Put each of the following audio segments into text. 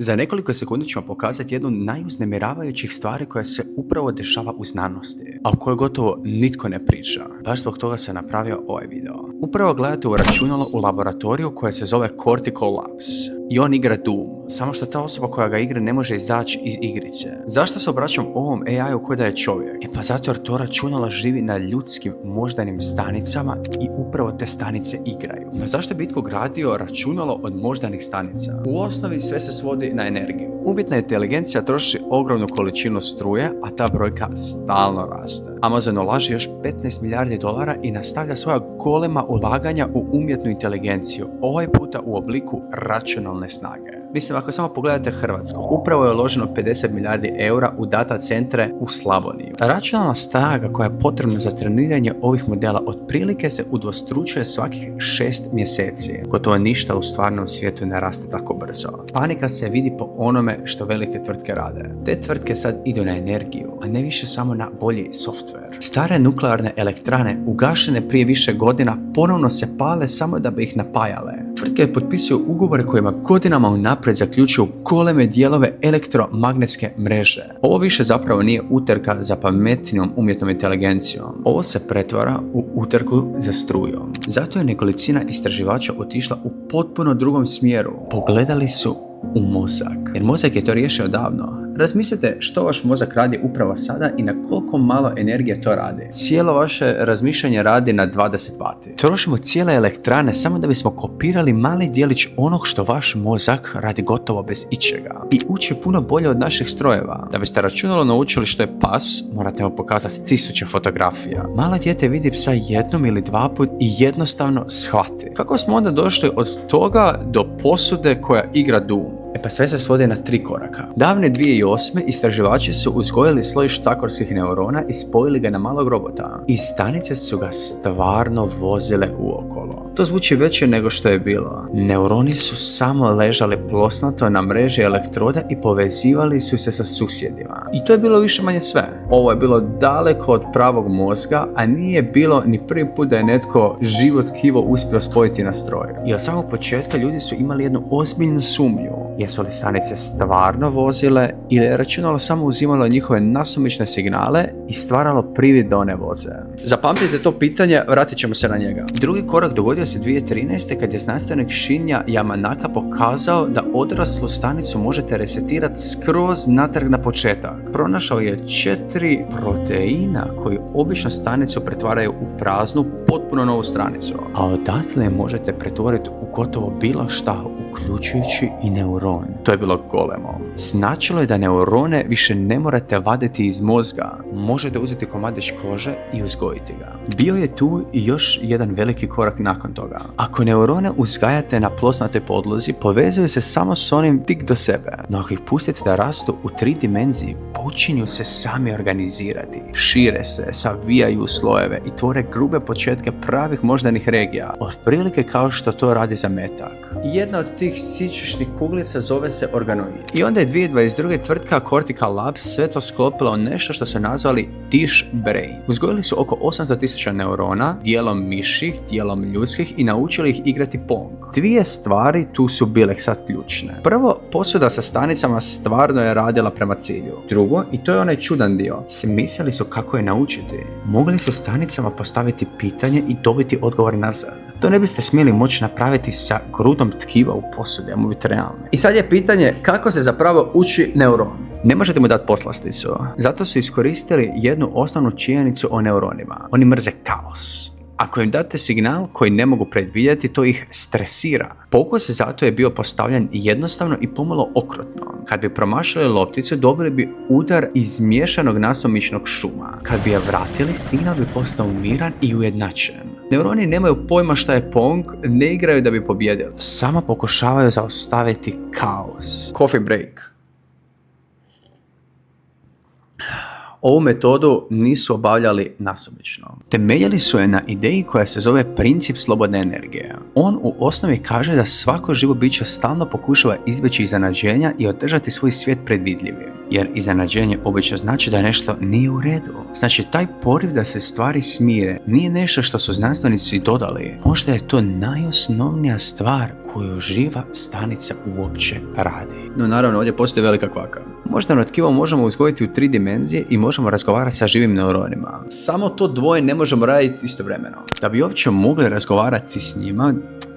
Za nekoliko sekundi ću vam pokazati jednu najuznemiravajućih stvari koja se upravo dešava u znanosti, a o kojoj gotovo nitko ne priča. Baš zbog toga sam napravio ovaj video. Upravo gledate u računalo u laboratoriju koje se zove Cortical Labs. I on igra Doom, samo što ta osoba koja ga igra ne može izaći iz igrice. Zašto se obraćam ovom AI-u koji da je čovjek? Pa zato jer to računalo živi na ljudskim moždanim stanicama i upravo te stanice igraju. No zašto bi itko gradio računalo od moždanih stanica? U osnovi sve se svodi na energiju. Umjetna inteligencija troši ogromnu količinu struje, a ta brojka stalno raste. Amazon ulaže još 15 milijardi dolara i nastavlja svoja golema ulaganja u umjetnu inteligenciju, ovaj puta u obliku računalne snage. Mislim, ako samo pogledate Hrvatsku, upravo je uloženo 50 milijardi eura u data centre u Slavoniji. Računalna snaga koja je potrebna za treniranje ovih modela otprilike se udvostručuje svakih 6 mjeseci. Gotovo ništa u stvarnom svijetu ne raste tako brzo. Panika se vidi po onome što velike tvrtke rade. Te tvrtke sad idu na energiju, a ne više samo na bolji software. Stare nuklearne elektrane, ugašene prije više godina, ponovno se pale samo da bi ih napajale. Tvrtke potpisuju ugovore kojima godinama unaprijed zaključuju goleme dijelove elektromagnetske mreže. Ovo više zapravo nije utrka za pametnom umjetnom inteligencijom. Ovo se pretvara u utrku za strujom. Zato je nekolicina istraživača otišla u potpuno drugom smjeru. Pogledali su u mozak. Jer mozak je to riješio davno. Razmislite što vaš mozak radi upravo sada i na koliko malo energije to radi. Cijelo vaše razmišljanje radi na 20 vati. Trošimo cijele elektrane samo da bismo kopirali mali dijelić onog što vaš mozak radi gotovo bez ičega. I uči puno bolje od naših strojeva. Da biste računalo naučili što je pas, morate mu pokazati 1000 fotografija. Malo dijete vidi psa jednom ili dva put i jednostavno shvati. Kako smo onda došli od toga do posude koja igra Doom? Pa sve se svodi na 3 koraka. Davne 2008. istraživači su uzgojili sloj štakorskih neurona i spojili ga na malog robota. I stanice su ga stvarno vozile uokolo. To zvuči veće nego što je bilo. Neuroni su samo ležali plosnato na mreži elektroda i povezivali su se sa susjedima. I to je bilo više manje sve. Ovo je bilo daleko od pravog mozga, a nije bilo ni prvi put da je netko živo tkivo uspio spojiti na stroj. I od samog početka ljudi su imali jednu ozbiljnu sumnju. Jesu li stanice stvarno vozile ili je računalo samo uzimalo njihove nasumične signale i stvaralo privid da one voze? Zapamtite to pitanje, vratit ćemo se na njega. Drugi korak dogodio se 2013. kad je znanstvenik Shinya Yamanaka pokazao da odraslu stanicu možete resetirati skroz natrag na početak. Pronašao je 4 proteina koji obično stanicu pretvaraju u praznu, potpuno novu stranicu. A odatle je možete pretvoriti u gotovo bilo šta, uključujući i neuron. To je bilo golemo. Značilo je da neurone više ne morate vaditi iz mozga. Možete uzeti komadić kože i uzgojiti ga. Bio je tu i još jedan veliki korak nakon toga. Ako neurone uzgajate na plosnatoj podlozi, povezuju se samo s onim tik do sebe. No ako ih pustite da rastu u 3 dimenziji, počinju se sami organizirati. Šire se, savijaju u slojeve i tvore grube početke pravih moždanih regija. Otprilike kao što to radi zametak. Jedna od tih sićušnih kuglica zove se organoid. I onda je 2022. tvrtka Cortical Labs sve to sklopila u nešto što su nazvali Dish Brain. Uzgojili su oko 800.000 neurona, dijelom miših, dijelom ljudskih i naučili ih igrati Pong. 2 stvari tu su bile sad ključne. Prvo, posuda sa stanicama stvarno je radila prema cilju. Drugo, i to je onaj čudan dio, smislili su kako je naučiti. Mogli su stanicama postaviti pitanje i dobiti odgovor nazad. To ne biste smjeli moći napraviti sa grudom tkiva u posudi, ajmo biti realni. I sad je pitanje kako se zapravo uči neuron. Ne možete mu dati poslasticu. Zato su iskoristili jednu osnovnu činjenicu o neuronima. Oni mrze kaos. Ako im date signal koji ne mogu predvidjeti, to ih stresira. Pokus zato je bio postavljen jednostavno i pomalo okrutno. Kad bi promašili lopticu, dobili bi udar iz miješanog nasumičnog šuma. Kad bi je vratili, signal bi postao miran i ujednačen. Neuroni nemaju pojma šta je Pong, ne igraju da bi pobjedili. Samo pokušavaju zaustaviti kaos. Coffee break. Ovu metodu nisu obavljali nasumično. Temeljili su je na ideji koja se zove princip slobodne energije. On u osnovi kaže da svako živo biće stalno pokušava izbjeći iznenađenja i održati svoj svijet predvidljivim. Jer iznenađenje obično znači da nešto nije u redu. Znači taj poriv da se stvari smire nije nešto što su znanstvenici dodali. Možda je to najosnovnija stvar koju živa stanica uopće radi. No naravno, ovdje postoji velika kvaka. Moždano tkivo možemo uzgojiti u 3 dimenzije i možemo razgovarati sa živim neuronima. Samo to dvoje ne možemo raditi istovremeno. Da bi uopće mogli razgovarati s njima,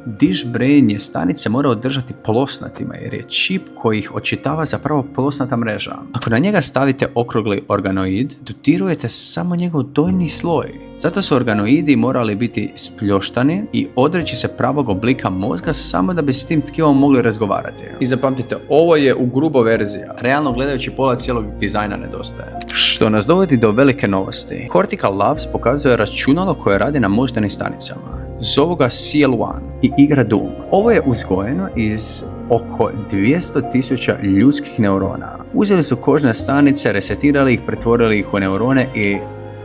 dish brain je stanice mora održati plosnatima jer je čip koji ih očitava zapravo plosnata mreža. Ako na njega stavite okrugli organoid, dotirujete samo njegov donji sloj. Zato su organoidi morali biti spljoštani i odreći se pravog oblika mozga samo da bi s tim tkivom mogli razgovarati. I zapamtite, ovo je u grubo verzija. Realno gledajući pola cijelog dizajna nedostaje. Što nas dovodi do velike novosti. Cortical Labs pokazuje računalo koje radi na moždanim stanicama. Zovu ga CL1 i igra Doom. Ovo je uzgojeno iz oko 200.000 ljudskih neurona. Uzeli su kožne stanice, resetirali ih, pretvorili ih u neurone i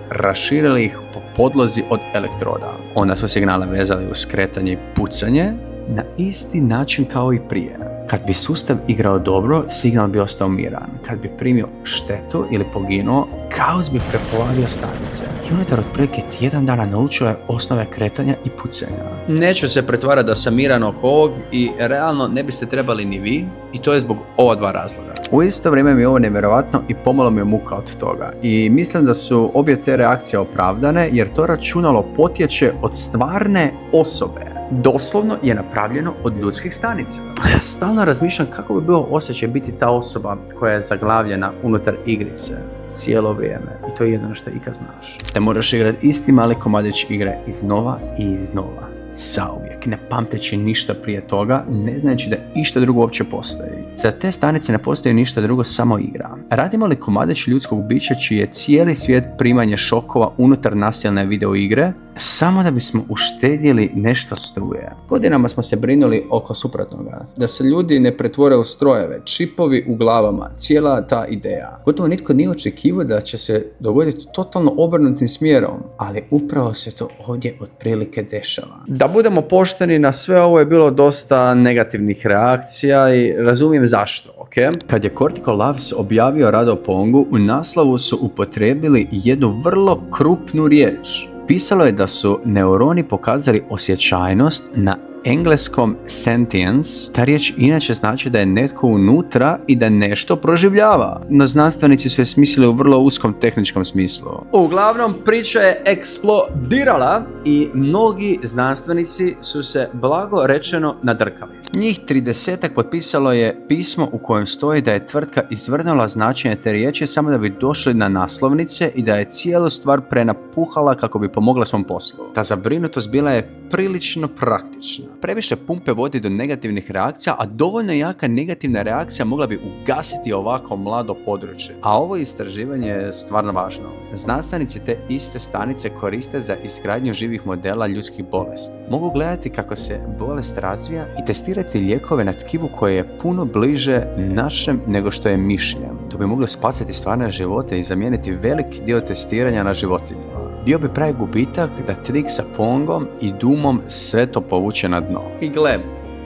raširili ih po podlozi od elektroda. Onda su signale vezali uz kretanje i pucanje na isti način kao i prije. Kad bi sustav igrao dobro, signal bi ostao miran. Kad bi primio štetu ili poginuo, kaos bi prepolavio stanice. I unutar otprilike tjedan dana naučio je osnove kretanja i pucanja. Neću se pretvarati da sam miran oko ovog i realno ne biste trebali ni vi, i to je zbog ova 2 razloga. U isto vrijeme mi je ovo nevjerojatno i pomalo mi je muka od toga. I mislim da su obje te reakcije opravdane jer to računalo potječe od stvarne osobe. Doslovno je napravljeno od ljudskih stanica. Stalno razmišljam kako bi bilo osjećaj biti ta osoba koja je zaglavljena unutar igrice cijelo vrijeme. I to je jedno što ikad znaš. Te moraš igrati isti mali komadić igre iznova i iznova. Zauvijek, ne pamteći ništa prije toga, ne znajući da išta drugo uopće postoji. Za te stanice ne postoji ništa drugo, samo igra. Radimo li komadić ljudskog bića čiji je cijeli svijet primanje šokova unutar nasilne video igre, samo da bismo uštedjeli nešto struje. Godinama smo se brinuli oko suprotnoga, da se ljudi ne pretvore u strojeve, čipovi u glavama, cijela ta ideja. Gotovo nitko nije očekivao da će se dogoditi totalno obrnutim smjerom, ali upravo se to ovdje otprilike dešava. Da budemo pošteni, na sve ovo je bilo dosta negativnih reakcija i razumijem zašto, ok? Kad je Cortical Labs objavio rad o Pongu, u naslovu su upotrijebili jednu vrlo krupnu riječ. Pisalo je da su neuroni pokazali osjećajnost na engleskom sentience. Ta riječ inače znači da je netko unutra i da nešto proživljava. No znanstvenici su je smislili u vrlo uskom tehničkom smislu. Uglavnom, priča je eksplodirala i mnogi znanstvenici su se blago rečeno nadrkali. Njih 30-ak potpisalo je pismo u kojem stoji da je tvrtka izvrnula značenje te riječi samo da bi došli na naslovnice i da je cijelu stvar prenapuhala kako bi pomogla svom poslu. Ta zabrinutost bila je prilično praktična. Previše pumpe vodi do negativnih reakcija, a dovoljno jaka negativna reakcija mogla bi ugasiti ovako mlado područje. A ovo istraživanje je stvarno važno. Znanstvenici te iste stanice koriste za izgradnju živih modela ljudskih bolesti. Mogu gledati kako se bolest razvija i testirati lijekove na tkivu koje je puno bliže našem nego što je mišljem. To bi moglo spasiti stvarne živote i zamijeniti velik dio testiranja na životinjama. Bio bi pravi gubitak da trik sa Pongom i Doomom sve to povuče na dno. I gle,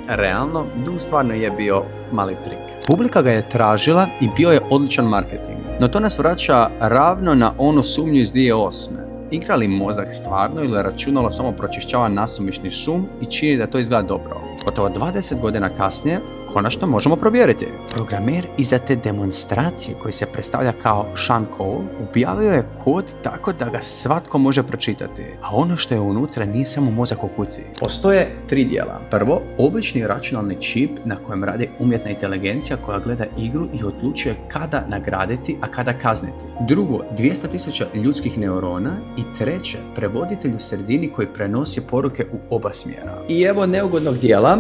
realno, Doom stvarno je bio mali trik. Publika ga je tražila i bio je odličan marketing. No to nas vraća ravno na onu sumnju iz 2008. Igra li mozak stvarno ili računalo samo pročišćava nasumični šum i čini da to izgleda dobro? Gotovo 20 godina kasnije, konačno možemo provjeriti. Programer iza te demonstracije koji se predstavlja kao Sean Cole objavio je kod tako da ga svatko može pročitati. A ono što je unutra nije samo mozak u kutiji. Postoje 3 dijela. Prvo, obični računalni čip na kojem radi umjetna inteligencija koja gleda igru i odlučuje kada nagraditi, a kada kazniti. Drugo, 200.000 ljudskih neurona. I treće, prevoditelj u sredini koji prenosi poruke u oba smjera. I evo neugodnog dijela.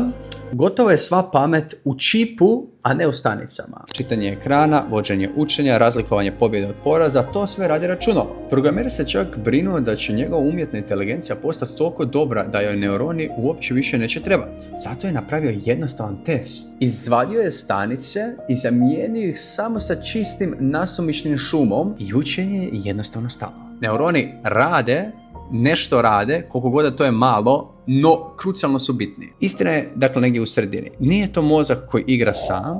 Gotovo je sva pamet u čipu, a ne u stanicama. Čitanje ekrana, vođenje učenja, razlikovanje pobjede od poraza, to sve radi računalo. Programer se čak brinuo da će njegova umjetna inteligencija postati toliko dobra da joj neuroni uopće više neće trebati. Zato je napravio jednostavan test. Izvadio je stanice i zamijenio ih samo sa čistim nasumičnim šumom i učenje je jednostavno stalo. Neuroni nešto rade, koliko god da to je malo, no krucijalno su bitni. Istina je, dakle, negdje u sredini. Nije to mozak koji igra sam,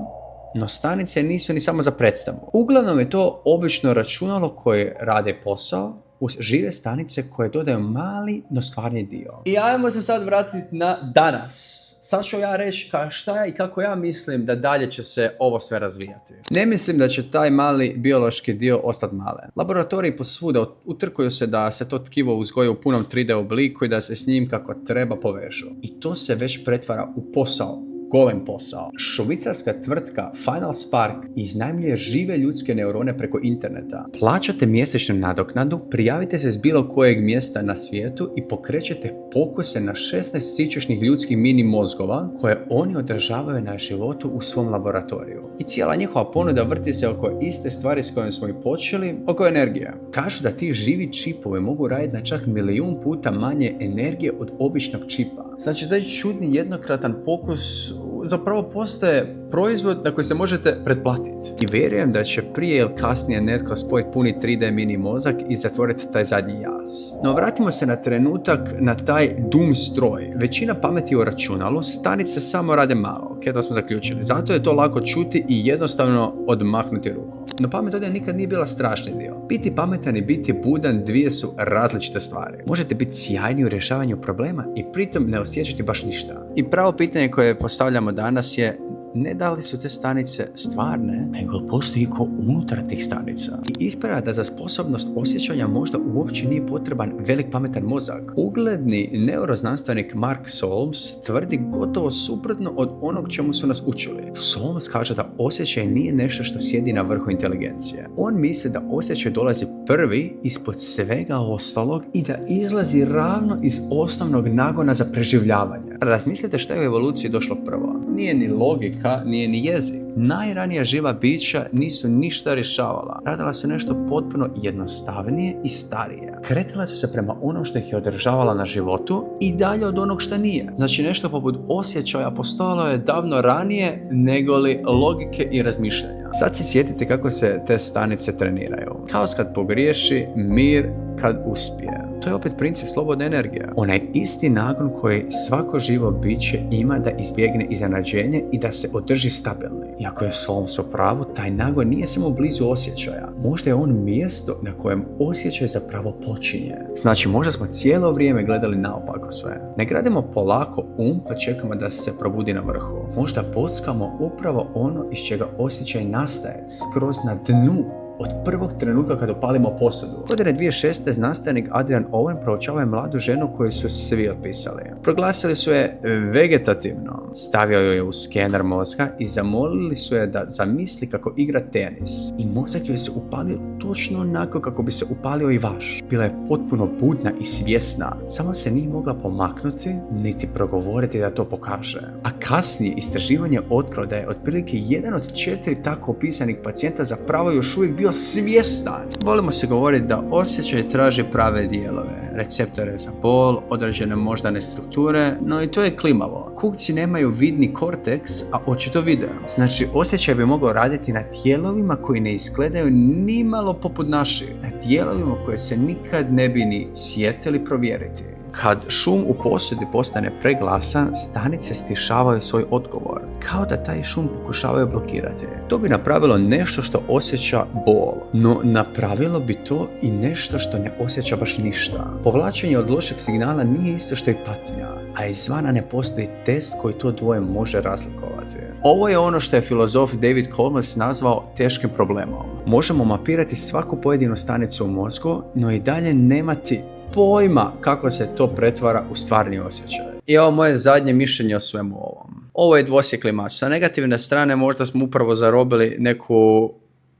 no stanice nisu ni samo za predstavu. Uglavnom je to obično računalo koje rade posao uz žive stanice koje dodaju mali, no stvarni dio. I ajmo se sad vratiti na danas. Sad ću ja reći šta ja i kako ja mislim da dalje će se ovo sve razvijati. Ne mislim da će taj mali biološki dio ostati malen. Laboratoriji posvuda utrkuju se da se to tkivo uzgoji u punom 3D obliku i da se s njim kako treba povežu. I to se već pretvara u posao. Golem posao. Švicarska tvrtka Final Spark iznajmljuje žive ljudske neurone preko interneta. Plaćate mjesečnu nadoknadu, prijavite se s bilo kojeg mjesta na svijetu i pokrećete pokuse na 16 sićušnih ljudskih mini mozgova koje oni održavaju na životu u svom laboratoriju. I cijela njihova ponuda vrti se oko iste stvari s kojom smo i počeli, oko energije. Kažu da ti živi čipovi mogu raditi na čak 1.000.000 puta manje energije od običnog čipa. Znači, taj čudni jednokratan pokus zapravo postaje proizvod na koji se možete pretplatiti. I vjerujem da će prije ili kasnije netko spojiti puni 3D mini mozak i zatvoriti taj zadnji jaz. No vratimo se na trenutak na taj Doom stroj. Većina pameti u računalu, stanice samo rade malo. Ok, to smo zaključili. Zato je to lako čuti i jednostavno odmahnuti rukom. No pamet ovdje nikad nije bila strašni dio. Biti pametan i biti budan dvije su različite stvari. Možete biti sjajni u rješavanju problema i pritom ne osjećati baš ništa. I pravo pitanje koje postavljamo danas je ne da li su te stanice stvarne, nego postoji ko unutar tih stanica. I ispada da za sposobnost osjećanja možda uopće nije potreban velik pametan mozak. Ugledni neuroznanstvenik Mark Solms tvrdi gotovo suprotno od onog čemu su nas učili. Solms kaže da osjećaj nije nešto što sjedi na vrhu inteligencije. On misli da osjećaj dolazi prvi ispod svega ostalog i da izlazi ravno iz osnovnog nagona za preživljavanje. Razmislite što je u evoluciji došlo prvo. Nije ni logika, nije ni jezik. Najranija živa bića nisu ništa rješavala. Radila su nešto potpuno jednostavnije i starije. Kretala su se prema onom što ih je održavala na životu i dalje od onog što nije. Znači nešto poput osjećaja postojalo je davno ranije nego li logike i razmišljanja. Sad si sjetite kako se te stanice treniraju. Kaos kad pogriješi, mir kad uspije. To je opet princip slobodne energije. Onaj isti nagon koji svako živo biće ima da izbjegne iznenađenje i da se održi stabilni. Iako je Solms u pravu, taj nagon nije samo blizu osjećaja. Možda je on mjesto na kojem osjećaj zapravo počinje. Znači, možda smo cijelo vrijeme gledali naopako sve. Ne gradimo polako pa čekamo da se probudi na vrhu. Možda bockamo upravo ono iz čega osjećaj nastaje, skroz na dnu. Od prvog trenutka kad upalimo posudu. Godine 2006. znanstvenik Adrian Owen proučavao je mladu ženu koju su svi otpisali. Proglasili su je vegetativno. Stavio joj je u skener mozga i zamolili su je da zamisli kako igra tenis. I mozak joj se upalio točno onako kako bi se upalio i vaš. Bila je potpuno budna i svjesna. Samo se nije mogla pomaknuti niti progovoriti da to pokaže. A kasnije istraživanje otkrilo da je otprilike 1 od 4 tako opisanih pacijenta zapravo još uvijek bio svjestan. Volimo se govoriti da osjećaj traži prave dijelove, receptore za bol, određene moždane strukture, no i to je klimavo. Kukci nemaju vidni korteks, a očito vide. Znači, osjećaj bi mogao raditi na dijelovima koji ne izgledaju nimalo poput naših, na dijelovima koje se nikad ne bi ni sjetili provjeriti. Kad šum u posudi postane preglasan, stanice stišavaju svoj odgovor, kao da taj šum pokušavaju blokirati. To bi napravilo nešto što osjeća bol, no napravilo bi to i nešto što ne osjeća baš ništa. Povlačenje od lošeg signala nije isto što i patnja, a izvana ne postoji test koji to dvoje može razlikovati. Ovo je ono što je filozof David Colmers nazvao teškim problemom. Možemo mapirati svaku pojedinu stanicu u mozgu, no i dalje nemati pojma kako se to pretvara u stvarni osjećaj. I ovo moje zadnje mišljenje o svemu ovom. Ovo je dvosjekli mač. Sa negativne strane možda smo upravo zarobili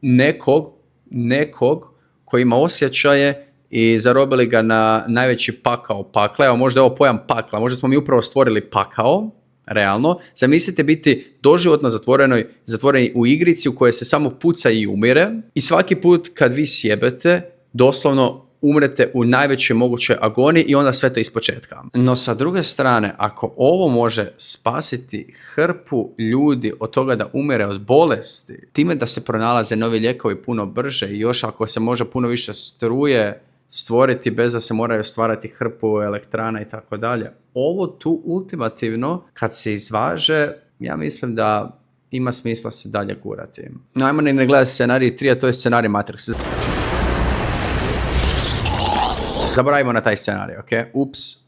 nekog koji ima osjećaje i zarobili ga na najveći pakao pakla. Evo, možda je ovo pojam pakla. Možda smo mi upravo stvorili pakao, realno. Zamislite biti doživotno zatvoreni u igrici u kojoj se samo puca i umire. I svaki put kad vi sjebete, doslovno umrete u najvećoj mogućoj agoniji i onda sve to ispočetka. No sa druge strane, ako ovo može spasiti hrpu ljudi od toga da umire od bolesti, time da se pronalaze novi lijekovi puno brže i još ako se može puno više struje stvoriti bez da se moraju stvarati hrpu elektrana i tako dalje. Ovo tu ultimativno, kad se izvaže, ja mislim da ima smisla se dalje gurati. No ajmo ne gledati scenarij 3, a to je scenarij Matrix. zaboravimo na taj scenarij, ok? Ups.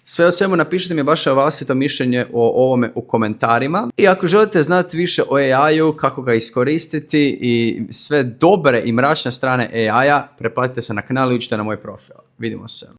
Sve o svemu napišite mi vaše vlastito mišljenje o ovome u komentarima. I ako želite znati više o AI-u, kako ga iskoristiti i sve dobre i mračne strane AI-a, pretplatite se na kanal i učite na moj profil. Vidimo se.